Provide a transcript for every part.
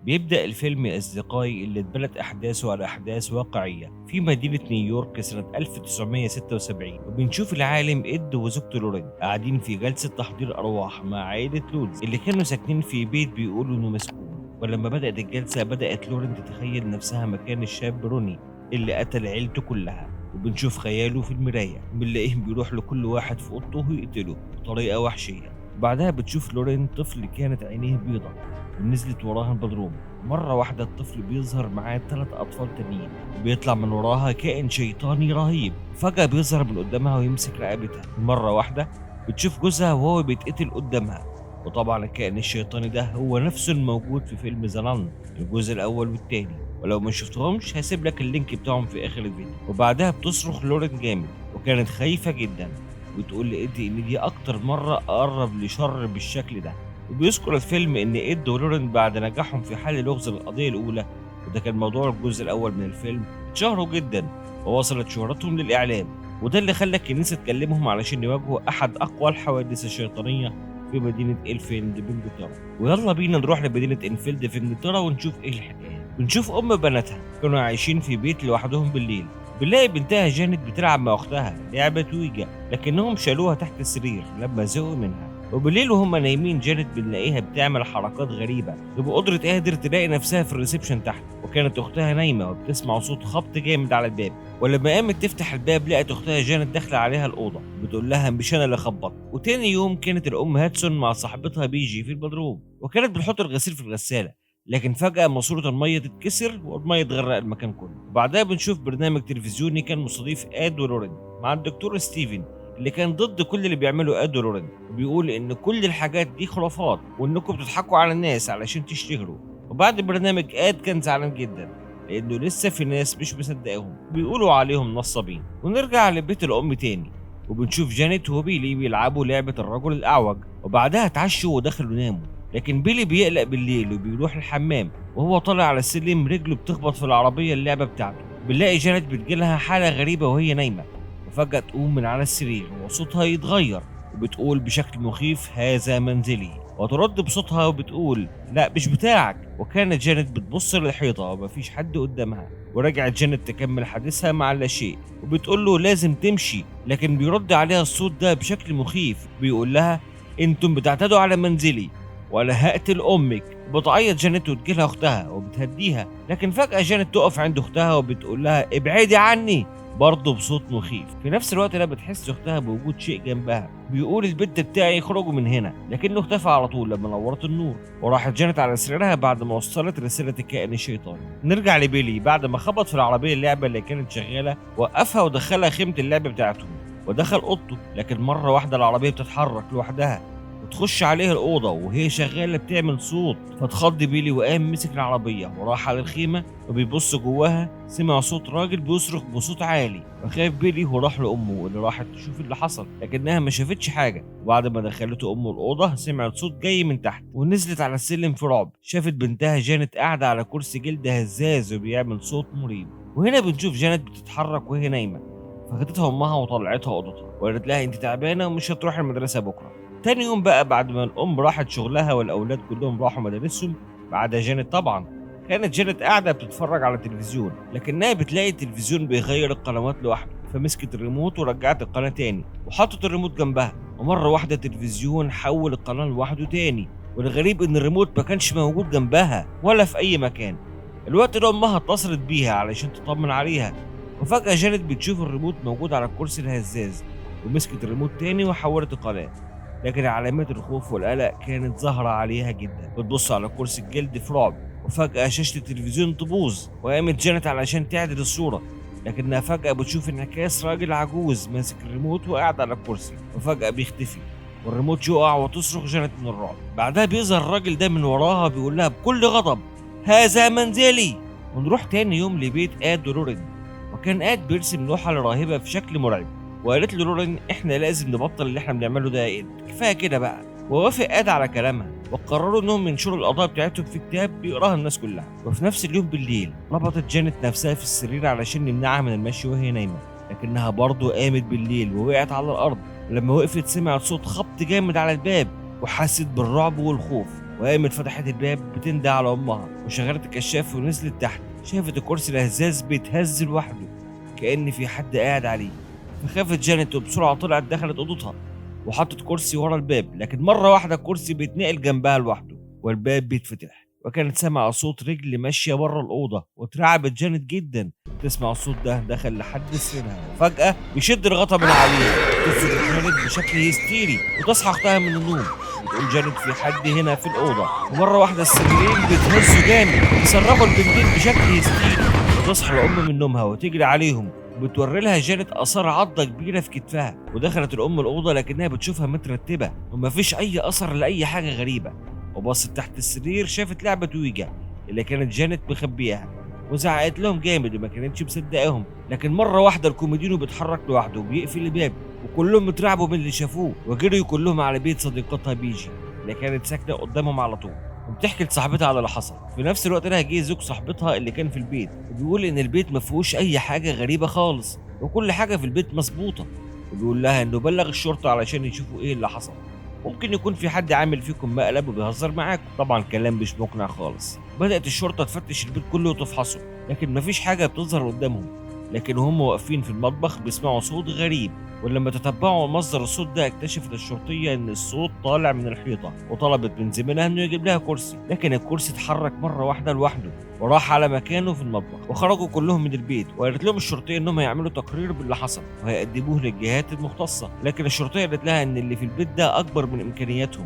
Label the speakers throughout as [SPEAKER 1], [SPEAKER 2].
[SPEAKER 1] بيبدأ الفيلم يا أصدقائي اللي اتبنت أحداثه على أحداث واقعية في مدينة نيويورك سنة 1976، وبنشوف العالم إد وزوجته لورين قاعدين في جلسة تحضير أرواح مع عائلة لودز اللي كانوا ساكنين في بيت بيقولوا إنه مسكون. ولما بدأت الجلسة بدأت لورين تتخيل نفسها مكان الشاب روني اللي قتل عيلته كلها، وبنشوف خياله في المراية بنلاقيه بيروح لكل واحد في أوضته ويقتله بطريقة وحشية. وبعدها بتشوف لورين طفل كانت عينيه بيضة ونزلت وراها البدروم. مرة واحدة الطفل بيظهر معاه 3 أطفال تانيين، بيطلع من وراها كائن شيطاني رهيب، فجأة بيظهر من قدامها ويمسك رقبتها. مرة واحدة بتشوف جوزها وهو بيتقتل قدامها. وطبعا الكائن الشيطاني ده هو نفسه الموجود في فيلم ذا نان الجزء الأول والتاني، ولو ما شفتهمش هسيب لك اللينك بتاعهم في آخر الفيديو. وبعدها بتصرخ لورين جامد وكانت خايفة جدا، وتقول لإيدي إن دي أكتر مرة أقرب لشر بالشكل ده. وبيذكر الفيلم إن إد ولورين بعد نجاحهم في حل لغز القضية الأولى، وده كان موضوع الجزء الأول من الفيلم، اتشهروا جدا ووصلت شهرتهم للإعلام، وده اللي خلى الكنيسة تكلمهم علشان يواجهوا أحد أقوى الحوادث الشيطانية في مدينة إلفيلد في إنجلترا. ويلا بينا نروح لمدينة إنفيلد في إنجلترا ونشوف إيه الحكاية. بنشوف أم بناتها كانوا عايشين في بيت لوحدهم بالليل، بنلاقي بنتها جانيت بتلعب مع أختها لعبة ويجا، لكنهم شالوها تحت السرير لما زهقوا منها. وبالليل وهم نايمين جانيت بنلاقيها بتعمل حركات غريبة وبقدرة قادر تلاقي نفسها في الريسبشن تحت، وكانت أختها نايمة وبتسمع صوت خبط جامد على الباب. ولما قامت تفتح الباب لقت أختها جانيت داخلة عليها الأوضة بتقول لها مش أنا اللي خبطت. وتاني يوم كانت الأم هاتسون مع صاحبتها بيجي في البدروم، وكانت بتحط الغسيل في الغسالة، لكن فجأة ماسورة المية تتكسر والمية تغرق المكان كله. وبعدها بنشوف برنامج تلفزيوني كان مستضيف آد ولورين مع الدكتور ستيفن اللي كان ضد كل اللي بيعمله آد ولورين، وبيقول إن كل الحاجات دي خرافات وإنكم بتضحكوا على الناس علشان تشتهروا. وبعد البرنامج آد كان زعلان جدا لأنه لسه في ناس مش مصدقاهم بيقولوا عليهم نصابين. ونرجع لبيت الأم تاني وبنشوف جانيت وبيلي بيلعبوا لعبة الرجل الأعوج، وبعدها اتعشوا ودخلوا يناموا. لكن بيلي بيقلق بالليل وبيروح الحمام، وهو طالع على السلم رجله بتخبط في العربية اللعبة بتاعته. بنلاقي جانيت بتجيلها حالة غريبة وهي نايمة، وفجأة تقوم من على السرير وصوتها يتغير وبتقول بشكل مخيف هذا منزلي، وترد بصوتها وبتقول لا مش بتاعك. وكانت جانيت بتبص للحيطة ومفيش حد قدامها، ورجعت جانيت تكمل حديثها مع اللاشيء وبتقول له لازم تمشي، لكن بيرد عليها الصوت ده بشكل مخيف بيقول لها انتم بتعتدوا على منزلي ولا هقتل امك. بتعيط جانيت وتجيلها اختها وبتهديها، لكن فجأة جانيت تقف عند اختها وبتقول لها ابعدي عني برضه بصوت مخيف. في نفس الوقت ده بتحس اختها بوجود شيء جنبها بيقول البت بتاعي يخرجوا من هنا، لكنه اختفى على طول لما نورت النور. وراحت جانيت على سريرها بعد ما وصلت رسالة الكائن الشيطاني. نرجع لبيلي بعد ما خبط في العربية اللعبة اللي كانت شغالة وقفها ودخلها خيمة اللعبة بتاعته ودخل اوضته، لكن مرة واحدة العربية بتتحرك لوحدها وتخش عليه الأوضة وهي شغالة بتعمل صوت، فاتخض بيلي وقام مسك العربية وراح على الخيمة وبيبص جواها سمع صوت راجل بيصرخ بصوت عالي، فخاف بيلي وراح لأمه اللي راحت تشوف اللي حصل، لكنها ما شافتش حاجة. وبعد ما دخلته أمه الأوضة سمعت صوت جاي من تحت ونزلت على السلم في رعب، شافت بنتها جانت قاعدة على كرسي جلد هزاز وبيعمل صوت مريب. وهنا بنشوف جانت بتتحرك وهي نايمة، فخدتها أمها وطلعتها أوضتها وقالت لها أنت تعبانة ومش هتروحي المدرسة بكرة. تاني يوم بقى بعد ما الأم راحت شغلها والأولاد كلهم راحوا مدارسهم ما عدا جانت طبعا، كانت جانت قاعدة بتتفرج على التلفزيون، لكنها بتلاقي التلفزيون بيغير القنوات لوحده، فمسكت الريموت ورجعت القناة تاني وحطت الريموت جنبها، ومرة واحدة التلفزيون حول القناة لوحده تاني. والغريب إن الريموت ما كانش موجود جنبها ولا في أي مكان. الوقت ده أمها اتصلت بيها علشان تطمن عليها، وفجأة جانت بتشوف الريموت موجود على الكرسي الهزاز ومسكت الريموت تاني وحولت القناة، لكن علامات الخوف والقلق كانت ظاهرة عليها جدا. بتبص على كرسي الجلد في رعب، وفجأة شاشة التلفزيون تبوظ وقامت جانت علشان تعدل الصورة، لكنها فجأة بتشوف انعكاس راجل عجوز ماسك الريموت وقاعد على الكرسي، وفجأة بيختفي والريموت يقع وتصرخ جانت من الرعب. بعدها بيظهر الراجل ده من وراها بيقول لها بكل غضب هذا منزلي. ونروح تاني يوم لبيت آد ولورين، وكان آد بيرسم لوحة لراهبة في شكل مرعب، وقالت له لورين احنا لازم نبطل اللي احنا بنعمله ده يا إد، كفايه كده بقى. ووافق آد على كلامها وقرروا انهم ينشروا القضايا بتاعتهم في كتاب بيقراها الناس كلها. وفي نفس اليوم بالليل ربطت جانت نفسها في السرير علشان نمنعها من المشي وهي نايمه، لكنها برضه قامت بالليل ووقعت على الارض. لما وقفت سمعت صوت خبط جامد على الباب وحست بالرعب والخوف، وقامت فتحت الباب بتندى على امها وشغلت الكشاف ونزلت تحت. شافت الكرسي الهزاز بيتهز لوحده كأن في حد قاعد عليه، فخافت جانيت وبسرعه طلعت دخلت اوضتها وحطت كرسي ورا الباب. لكن مره واحده الكرسي بيتنقل جنبها لوحده والباب بيتفتح، وكانت سامعه صوت رجل ماشيه بره الاوضه واترعبت جانيت جدا. تسمع الصوت ده دخل لحد سريرها وفجاه بيشد الغطا من عليها. تصرخ جانيت بشكل هستيري وتصحى اختها من النوم. بتقول جانيت في حد هنا في الاوضه، ومره واحده السريرين بيتهزوا جامد يصرخوا البنتين بشكل هستيري. وتصحى الام من نومها وتجري عليهم وبتوري لها جانيت اثار عضه كبيره في كتفها. ودخلت الام الاوضه لكنها بتشوفها مترتبه ومفيش اي اثر لاي حاجه غريبه. وبصت تحت السرير شافت لعبه ويجا اللي كانت جانيت مخبيها وزعقت لهم جامد وما كانتش مصدقاهم. لكن مره واحده الكوميدينو بيتحرك لوحده وبيقفل الباب وكلهم اترعبوا من اللي شافوه وجريوا كلهم على بيت صديقتها بيجي اللي كانت ساكنه قدامهم على طول وبتحكي لصاحبتها على اللي حصل. في نفس الوقت ده جه زوج صاحبتها اللي كان في البيت وبيقول ان البيت ما فيهوش اي حاجه غريبه خالص وكل حاجه في البيت مظبوطه، وبيقول لها انه بلغ الشرطه علشان يشوفوا ايه اللي حصل. ممكن يكون في حد عامل فيكم مقلب وبيهزر معاكم. طبعا كلام مش مقنع خالص. بدات الشرطه تفتش البيت كله وتفحصه لكن مفيش حاجه بتظهر قدامهم. لكن هم واقفين في المطبخ بيسمعوا صوت غريب، ولما تتبعوا مصدر الصوت ده اكتشفت الشرطيه ان الصوت طالع من الحيطه وطلبت من زميلها انه يجيب لها كرسي. لكن الكرسي اتحرك مره واحده لوحده وراح على مكانه في المطبخ. وخرجوا كلهم من البيت وقالت لهم الشرطيه انهم هيعملوا تقرير باللي حصل وهيقدموه للجهات المختصه. لكن الشرطيه قالت لها ان اللي في البيت ده اكبر من امكانياتهم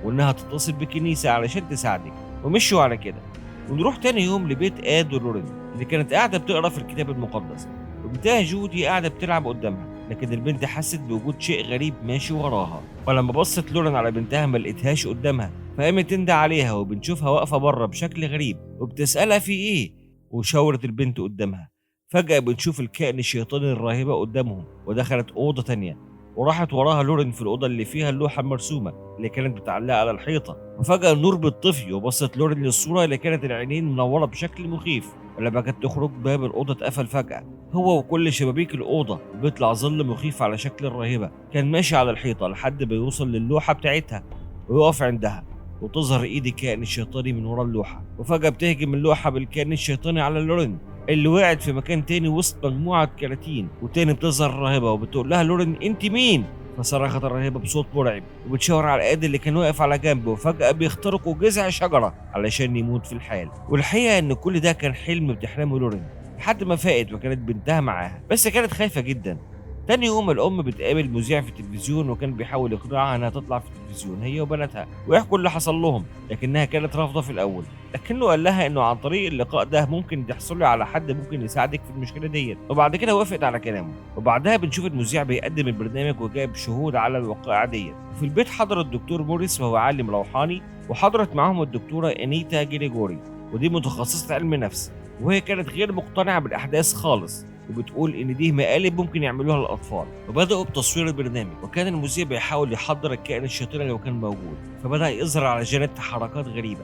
[SPEAKER 1] وانها تتصل بكنيسه علشان تساعدك. ومشوا على كده. ونروح تاني يوم لبيت اد ولورين اللي كانت قاعده بتقرا في الكتاب المقدس، وبنتها جودي قاعده بتلعب قدامها. لكن البنت حست بوجود شيء غريب ماشي وراها، ولما بصت لورين على بنتها ما لقيتهاش قدامها، فقامت تندى عليها وبنشوفها واقفه بره بشكل غريب وبتسالها في ايه، وشاورت البنت قدامها. فجاه بنشوف الكائن الشيطاني الراهبه قدامهم ودخلت اوضه تانيه وراحت وراها لورين في الاوضه اللي فيها اللوحه المرسومه اللي كانت متعلقه على الحيطه. وفجاه النور بيطفي وبصت لورين للصوره اللي كانت العينين منوره بشكل مخيف. ولما كانت تخرج باب الاوضه اتقفل فجاه هو وكل شبابيك الاوضه، وبيطلع ظل مخيف على شكل الراهبه كان ماشي على الحيطه لحد ما يوصل للوحه بتاعتها ويقف عندها، وتظهر ايد الكائن الشيطاني من ورا اللوحه. وفجاه بتهجم اللوحه بالكائن الشيطاني على لورين اللي وقعت في مكان تاني وسط مجموعه كراتين. وتاني بتظهر الراهبه وبتقول لها لورين انت مين؟ فصرخت الراهبه بصوت مرعب وبتشاور على ايد اللي كان واقف على جنبه. وفجاه بيخترقوا جذع شجره علشان يموت في الحال. والحقيقه ان كل ده كان حلم بتحلمه لورين لحد ما فاقت وكانت بنتها معاها، بس كانت خايفه جدا. تاني يوم الام بتقابل مذيع في التلفزيون وكان بيحاول يقنعها انها تطلع في التلفزيون هي وبناتها ويحكوا اللي حصل لهم، لكنها كانت رافضه في الاول. لكنه قال لها انه عن طريق اللقاء ده ممكن تحصلي على حد ممكن يساعدك في المشكله ديت، وبعد كده وافقت على كلامه. وبعدها بنشوف المذيع بيقدم البرنامج وجايب شهود على الواقعه ديت. في البيت حضر الدكتور موريس وهو عالم روحاني، وحضرت معاهم الدكتوره انيتا جريجوري ودي متخصصه علم نفس، وهي كانت غير مقتنعه بالاحداث خالص وبتقول ان دي مقالب ممكن يعملوها للاطفال. وبداوا بتصوير البرنامج وكان المذيع بيحاول يحضر الكائن الشيطاني لو كان موجود. فبدا يظهر على جانيت حركات غريبه،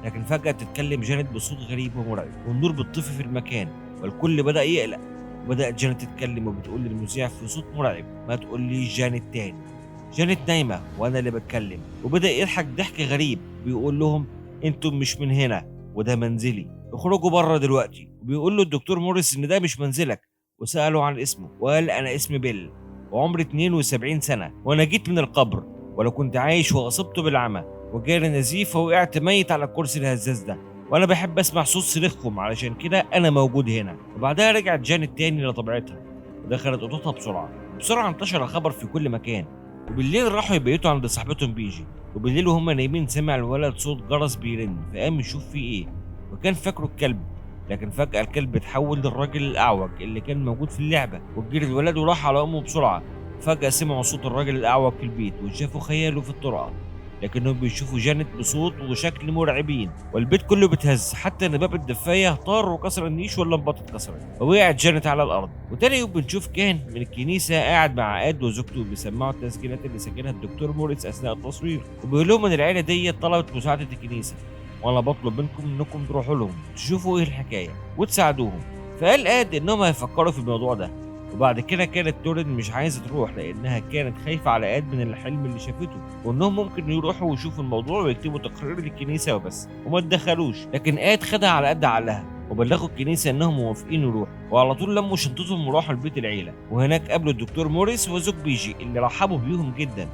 [SPEAKER 1] لكن فجاه تتكلم جانيت بصوت غريب ومرعب والنور بيطفي في المكان والكل بدا يقلق. وبدات جانيت تتكلم وبتقول للمذيع في صوت مرعب ما تقوليش جانيت تاني، جانيت نايمه وانا اللي بتكلم. وبدا يضحك ضحك غريب بيقول لهم انتم مش من هنا وده منزلي، اخرجوا بره دلوقتي. وبيقول له الدكتور موريس ان ده مش منزلك، وسأله عن اسمه وقال انا اسمي بيل وعمري 72 سنة وانا جيت من القبر ولو كنت عايش واصبت بالعمى وجالي نزيف ووقعت ميت على الكرسي الهزاز ده وانا بحب اسمع صوت صريخكم علشان كده انا موجود هنا. وبعدها رجعت جانيت تاني لطبيعتها ودخلت اوضتها بسرعة انتشر الخبر في كل مكان. وبالليل راحوا يبيتوا عند صاحبتهم بيجي، وبالليل وهم نايمين سمع الولد صوت جرس بيرن فقام يشوف فيه ايه وكان فاكره الكلب. لكن فجأة الكلب اتحول للراجل الأعوج اللي كان موجود في اللعبة وجري الولد وراح على أمه بسرعة. فجأة سمعوا صوت الراجل الأعوج في البيت وشافوا خياله في الطرقة، لكنهم بيشوفوا جانيت بصوت وشكل مرعبين والبيت كله بتهز حتى ان باب الدفايه طار وكسر النيش واللمبات اتكسرت ووقعت جانيت على الارض. وتاني يوم بنشوف كان من الكنيسه قاعد مع اد وزوجته بيسمعوا التسجيلات اللي سجلها الدكتور موريس اثناء التصوير، وبيقول لهم ان العيله دي طلبت مساعده الكنيسه وانا بطلب منكم انكم تروحوا لهم تشوفوا ايه الحكايه وتساعدوهم. فقال اد انهم هيفكروا في الموضوع ده وبعد كده كانت لورين مش عايزة تروح لأنها كانت خايفة على آد من الحلم اللي شافته، وإنهم ممكن يروحوا ويشوفوا الموضوع ويكتبوا تقرير للكنيسة وبس وما اتدخلوش، لكن آد خدها على قد عقلها وبلغوا الكنيسة إنهم موافقين يروحوا، وعلى طول لموا شنطتهم وراحوا لبيت العيلة، وهناك قابلوا الدكتور موريس وزوج بيجي اللي رحبوا بيهم جدا،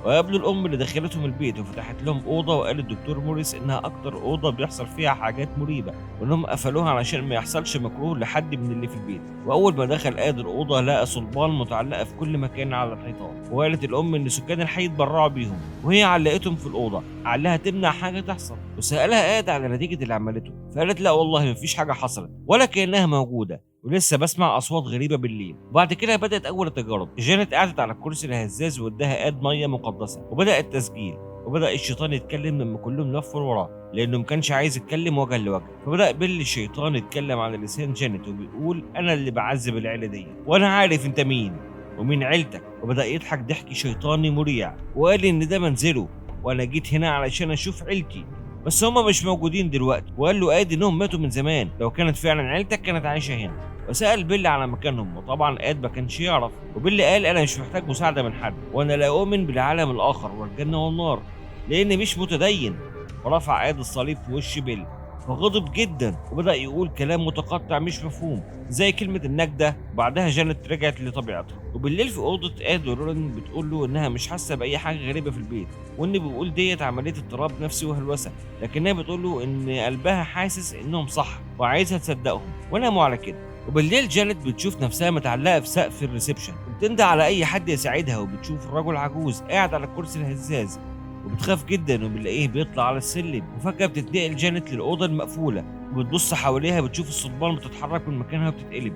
[SPEAKER 1] وقابلوا الأم اللي دخلتهم البيت وفتحت لهم أوضة، وقال الدكتور موريس إنها أكتر أوضة بيحصل فيها حاجات مريبة، وإنهم قفلوها علشان ما يحصلش مكروه لحد من اللي في البيت. وأول ما دخل آد الأوضة لقى صلبان متعلقة في كل مكان على الحيطان، وقالت الأم إن سكان الحي اتبرعوا بيهم وهي علقتهم في الأوضة علها تمنع حاجة تحصل، وسألها آد على نتيجة اللي عملته، فقالت لا والله مفيش حاجة حصلت ولا كأنها موجودة، ولسه بسمع اصوات غريبه بالليل. وبعد كده بدات اول التجارب. جانيت قعدت على الكرسي الهزاز واداها آد ميه مقدسه وبدا التسجيل، وبدا الشيطان يتكلم لما كلهم لفوا وراه لانه ما كانش عايز يتكلم وجها لوجه. فبدا بيل الشيطان يتكلم على لسان جانيت وبيقول انا اللي بعذب العيله دي وانا عارف انت مين ومين عيلتك، وبدا يضحك ضحك شيطاني مريع وقال ان ده منزله وانا جيت هنا علشان اشوف عيلتي بس هما مش موجودين دلوقتي، وقال له آد انهم ماتوا من زمان، لو كانت فعلا عيلتك كانت عايشه هنا. وسأل بيل على مكانهم، وطبعا آد ما كانش يعرف، وبيل قال انا مش محتاج مساعده من حد وانا لا اؤمن بالعالم الاخر والجنه والنار لاني مش متدين. ورفع آد الصليب في وش بيل فغضب جدا وبدأ يقول كلام متقطع مش مفهوم زي كلمة النجدة. وبعدها جانت رجعت لطبيعتها، وبالليل في أوضة آد ولورين بتقول له إنها مش حاسة بأي حاجة غريبة في البيت، وإن بيقول ديت عملية اضطراب نفسي وهلوسة، لكنها بتقول له إن قلبها حاسس إنهم صح وعايزها تصدقهم وناموا على كده. وبالليل جانت بتشوف نفسها متعلقة في سقف الريسبشن وبتندى على أي حد يساعدها، وبتشوف الرجل عجوز قاعد على الكرسي الهزاز وبتخاف جدا وبنلاقيه بيطلع على السلم. وفجأة بتتنقل جانت للأوضة المقفولة وبتبص حواليها بتشوف الصلبان بتتحرك من مكانها وبتتقلب،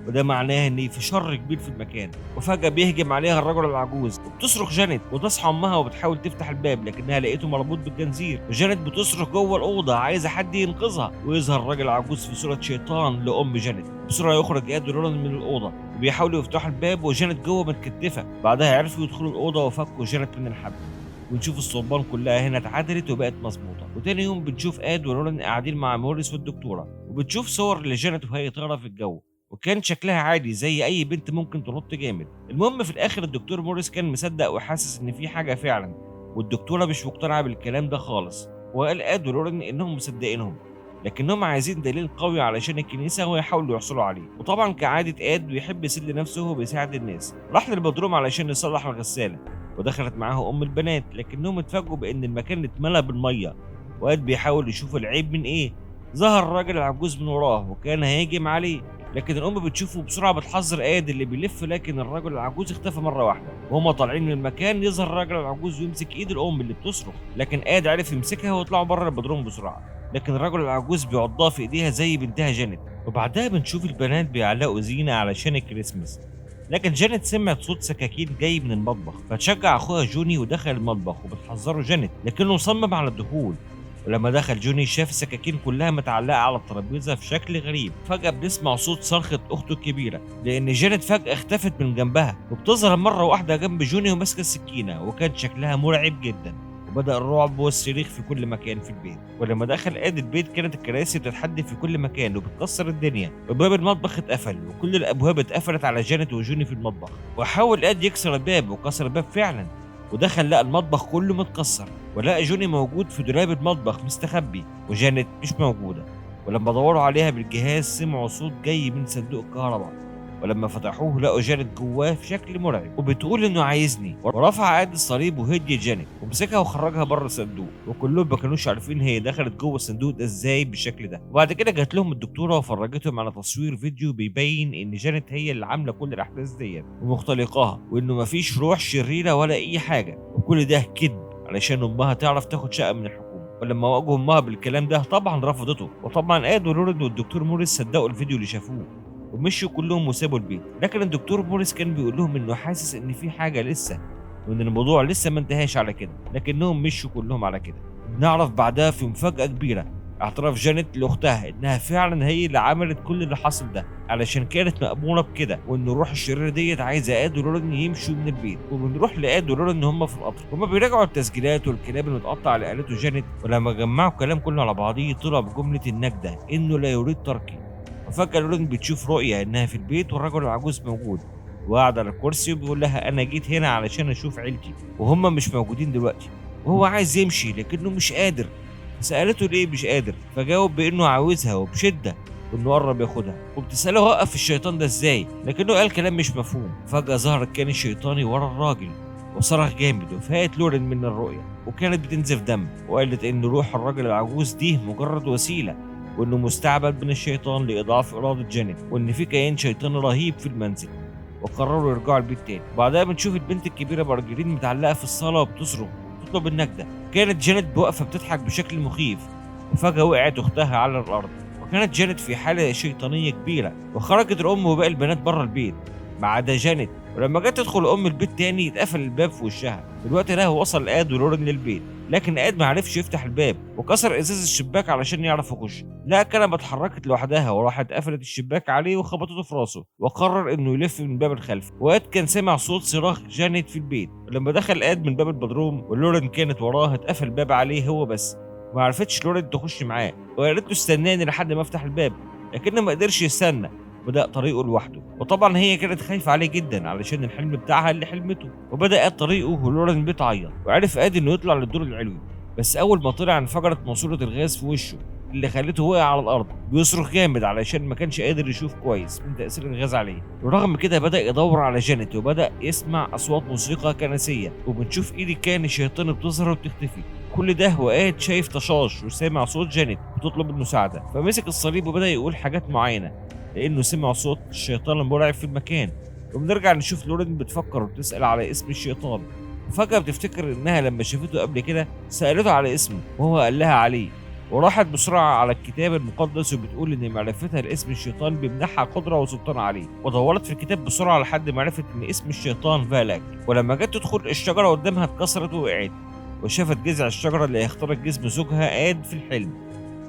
[SPEAKER 1] وده معناه ان في شر كبير في المكان. وفجأة بيهجم عليها الرجل العجوز وبتصرخ جانت وتصحى امها وبتحاول تفتح الباب لكنها لقيته مربوط بالجنزير، وجانت بتصرخ جوه الأوضة عايزة حد ينقذها، ويظهر الراجل العجوز في صورة شيطان لأم جانت. بسرعة يخرج آد ولورين من الأوضة وبيحاولوا يفتحوا الباب وجانت جوه متكتفة، بعدها عرفوا يدخلوا الأوضة وفكوا جانت من الحبل. ونشوف الصلبان كلها هنا اتعدلت وبقت مظبوطه. وتاني يوم بنشوف آد ولورين قاعدين مع موريس والدكتوره، وبتشوف صور لجانت وهي طايره في الجو وكان شكلها عادي زي اي بنت ممكن تنط جامد. المهم في الاخر الدكتور موريس كان مصدق وحاسس ان في حاجه فعلا، والدكتوره مش مقتنعه بالكلام ده خالص، وقال آد ولورين انهم مصدقينهم لكنهم عايزين دليل قوي علشان الكنيسه ويحاولوا يحصلوا عليه. وطبعا كعاده آد بيحب يسد نفسه وبيساعد الناس، راح للبدروم علشان يصلح الغساله ودخلت معاه ام البنات لكنهم اتفاجئوا بان المكان اتملى بالميه، وآد بيحاول يشوف العيب من ايه. ظهر الراجل العجوز من وراه وكان هيهجم عليه، لكن الام بتشوفه بسرعه بتحذر آد اللي بيلف، لكن الراجل العجوز اختفى مره واحده. وهما طالعين من المكان يظهر الراجل العجوز ويمسك ايد الام اللي بتصرخ، لكن آد عرف يمسكها ويطلعوا بره البدروم بسرعه، لكن الراجل العجوز بيعضها في ايديها زي بنتها جانت. وبعدها بنشوف البنات بيعلقوا زينه علشان الكريسماس، لكن جانت سمعت صوت سكاكين جاي من المطبخ فتشجع اخوها جوني ودخل المطبخ وبتحذره جانت لكنه مصمم على الدخول. ولما دخل جوني شاف السكاكين كلها متعلقه على الترابيزه في شكل غريب. فجاه بنسمع صوت صرخه اخته الكبيره لان جانت فجاه اختفت من جنبها، وبتظهر مره واحده جنب جوني وماسكه السكينه وكان شكلها مرعب جدا. وبدأ الرعب والصريخ في كل مكان في البيت. ولما دخل آد البيت كانت الكراسي بتتحدف في كل مكان وبتكسر الدنيا، وباب المطبخ اتقفل وكل الابواب اتقفلت على جانت وجوني في المطبخ. وحاول آد يكسر الباب وكسر الباب فعلا، ودخل لقى المطبخ كله متكسر، ولقى جوني موجود في دولاب المطبخ مستخبي وجانت مش موجوده. ولما دوروا عليها بالجهاز سمعوا صوت جاي من صندوق الكهرباء، ولما فتحوه لقوا جانت جواه في شكل مرعب وبتقول انه عايزني. ورفع آد الصليب وهدي جانت ومسكها وخرجها بره الصندوق، وكلهم ما كانوش عارفين هي دخلت جوه الصندوق ده ازاي بالشكل ده. وبعد كده جات لهم الدكتوره وفرجتهم على تصوير فيديو بيبين ان جانت هي اللي عامله كل الاحداث ديت ومختلقاها، وانه مفيش روح شريره ولا اي حاجه، وكل ده كذب علشان امها تعرف تاخد شقه من الحكومه. ولما واجهوا امها بالكلام ده طبعا رفضته، وطبعا آد ولورين والدكتور موريس صدقوا الفيديو اللي شافوه ومشوا كلهم وسابوا البيت. لكن الدكتور موريس كان بيقول لهم انه حاسس ان في حاجه لسه، وان الموضوع لسه ما انتهاش على كده، لكنهم مشوا كلهم على كده. بنعرف بعدها في مفاجاه كبيره اعتراف جانت لاختها انها فعلا هي اللي عملت كل اللي حصل ده علشان كانت مأموره بكده، وان الروح الشريره ديت عايزه آد ولورين يمشوا من البيت. وبنروح لآد ولورين هم في القطر هما بيراجعوا التسجيلات والكلام المتقطع اللي قالته جانت، ولما جمعوا الكلام كله على بعضيه طلع بجمله النجده انه لا يريد تركي. وفجأة لورين بتشوف رؤية إنها في البيت والرجل العجوز موجود وقاعد على الكرسي وبيقول لها أنا جيت هنا علشان أشوف عيلتي وهم مش موجودين دلوقتي، وهو عايز يمشي لكنه مش قادر. سألته ليه مش قادر، فجاوب بإنه عاوزها وبشدة وإنه قرب ياخدها، وبتسأله وقف الشيطان ده إزاي، لكنه قال كلام مش مفهوم. فجأة ظهر الكائن الشيطاني ورا الراجل وصرخ جامد، وفاقت لورين من الرؤية وكانت بتنزف دم، وقالت إن روح الراجل العجوز دي مجرد وسيلة، وإنه مستعبد من الشيطان لإضعاف إرادة جانيت، وإن في كيان شيطاني رهيب في المنزل. وقرروا يرجعوا البيت تاني. بعدها بنشوف البنت الكبيرة مارجرين متعلقة في الصالة وبتصرخ وتطلب النجدة. كانت جانيت واقفة بتضحك بشكل مخيف، وفجأة وقعت أختها على الأرض، وكانت جانيت في حالة شيطانية كبيرة. وخرجت الأم وباقي البنات بره البيت ما عدا جانيت، ولما جت تدخل الأم البيت تاني اتقفل الباب في وشها. في الوقت ده وصل آد ولورين للبيت، لكن آد ما عرفش يفتح الباب وكسر ازاز الشباك علشان يعرف يخش. لقى كنبه اتحركت لوحدها وراحت قفلت الشباك عليه وخبطته في راسه، وقرر انه يلف من الباب الخلفي. وآد كان سمع صوت صراخ جانيت في البيت، ولما دخل آد من باب البدروم ولورين كانت وراه اتقفل الباب عليه هو بس. ما عرفتش لورين تخش معاه، وقالت له استناني لحد ما افتح الباب، لكنه ما قدرش يستنى، بدأ طريقه لوحده. وطبعا هي كانت خايفة عليه جدا علشان الحلم بتاعها اللي حلمته. وبدأ طريقه ولورين بتعيط، وعرف آد انه يطلع للدور العلوي، بس اول ما طلع انفجرت ماسورة الغاز في وشه اللي خلته وقع على الارض بيصرخ جامد علشان ما كانش قادر يشوف كويس من تأثير الغاز عليه. ورغم كده بدأ يدور على جانيت، وبدأ يسمع اصوات موسيقى كنسية، وبنشوف ايد الكائن الشيطاني بتظهر وبتختفي. كل ده وقاد شايف طشاش وسامع صوت جانيت بتطلب المساعدة، فمسك الصليب وبدأ يقول حاجات معينة لانه سمع صوت الشيطان المرعب في المكان. وبنرجع نشوف لورين بتفكر وبتسأل على اسم الشيطان، وفجأة بتفتكر انها لما شافته قبل كده سألته على اسمه وهو قال لها عليه، وراحت بسرعة على الكتاب المقدس وبتقول ان معرفتها لاسم الشيطان بيمنحها قدرة وسلطان عليه. ودورت في الكتاب بسرعة لحد ما عرفت ان اسم الشيطان فالاك. ولما جت تدخل الشجرة قدامها اتكسرت ووقعت، وشافت جذع الشجرة اللي هيخترق جسم زوجها آد في الحلم،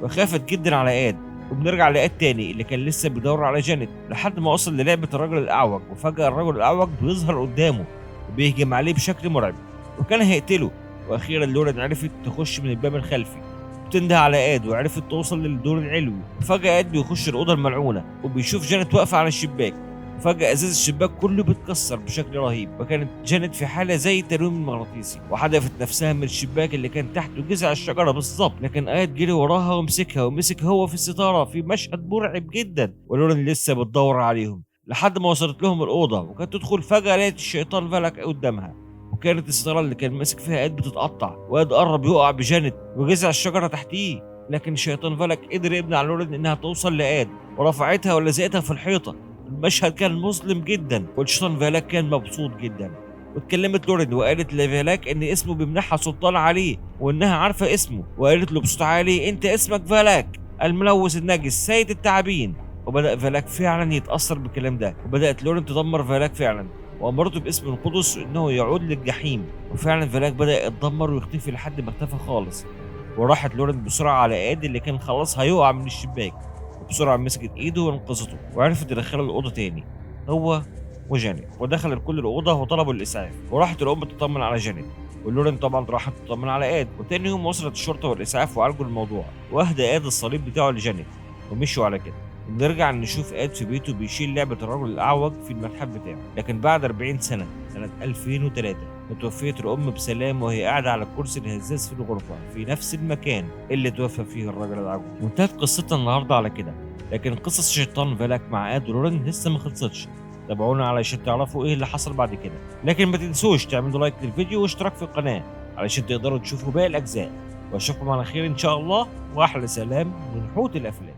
[SPEAKER 1] وخافت جدا على آد. وبنرجع لآد تاني اللي كان لسه بيدور على جانيت لحد ما وصل للعبة الرجل الأعوج، وفجأة الرجل الأعوج بيظهر قدامه وبيهجم عليه بشكل مرعب وكان هيقتله. واخيرا لورين عرفت تخش من الباب الخلفي وتنده على آد، وعرفت توصل للدور العلوي. وفجأة آد بيخش الأوضة الملعونة وبيشوف جانيت واقفة على الشباك، وفجأة ازاز الشباك كله بيتكسر بشكل رهيب، وكانت جانيت في حالة زي التنويم المغناطيسي، وحدفت نفسها من الشباك اللي كان تحته جذع الشجرة بالظبط. لكن آد جري وراها ومسكها، ومسك هو في الستارة في مشهد مرعب جدا. ولورين لسه بتدور عليهم لحد ما وصلت لهم الأوضة، وكانت تدخل فجأة لقيت الشيطان فلك قدامها، وكانت الستارة اللي كان ماسك فيها آد بتتقطع، وآد قرب يقع بجانيت وجذع الشجرة تحتيه. لكن الشيطان فلك قدر يمنع لورين انها توصل لآد، ورفعتها ولزقتها في الحيطة. المشهد كان مظلم جدا، والشيطان فالاك كان مبسوط جدا. واتكلمت لورين وقالت لفالاك ان اسمه بيمنحها سلطان عليه، وانها عارفه اسمه، وقالت له بصوت عالي انت اسمك فالاك الملوث النجس سيد التعابين. وبدا فالاك فعلا يتاثر بالكلام ده، وبدات لورين تدمر فالاك فعلا، وامرته باسم القدس انه يعود للجحيم. وفعلا فالاك بدا يتدمر ويختفي لحد ما اختفى خالص. وراحت لورين بسرعه على آد اللي كان خلاص هيقع من الشباك، وبسرعه مسكت ايده وانقذته، وعرفت تدخله الاوضه تاني هو وجانيت. ودخل الكل الاوضه وطلبوا الاسعاف، وراحت الام تطمن على جانيت، ولورين طبعا راحت تطمن على آد. وتاني يوم وصلت الشرطه والاسعاف وعالجوا الموضوع، واهدى آد الصليب بتاعه لجانيت ومشوا على كده. بنرجع نشوف آد في بيته بيشيل لعبه الرجل الاعوج في المتحف بتاعه. لكن بعد 40 سنه سنه 2003 توفيت الام بسلام وهي قاعده على الكرسي الهزاز في الغرفه في نفس المكان اللي توفى فيه الرجل العجوز. وانتهت قصتنا النهارده على كده، لكن قصص شيطان فالاك مع آد ولورين لسه ما خلصتش. تابعونا علشان تعرفوا ايه اللي حصل بعد كده، لكن ما تنسوش تعملوا لايك للفيديو واشتراك في القناه علشان تقدروا تشوفوا باقي الاجزاء. واشوفكم على خير ان شاء الله، واحلى سلام من حوت الافلام.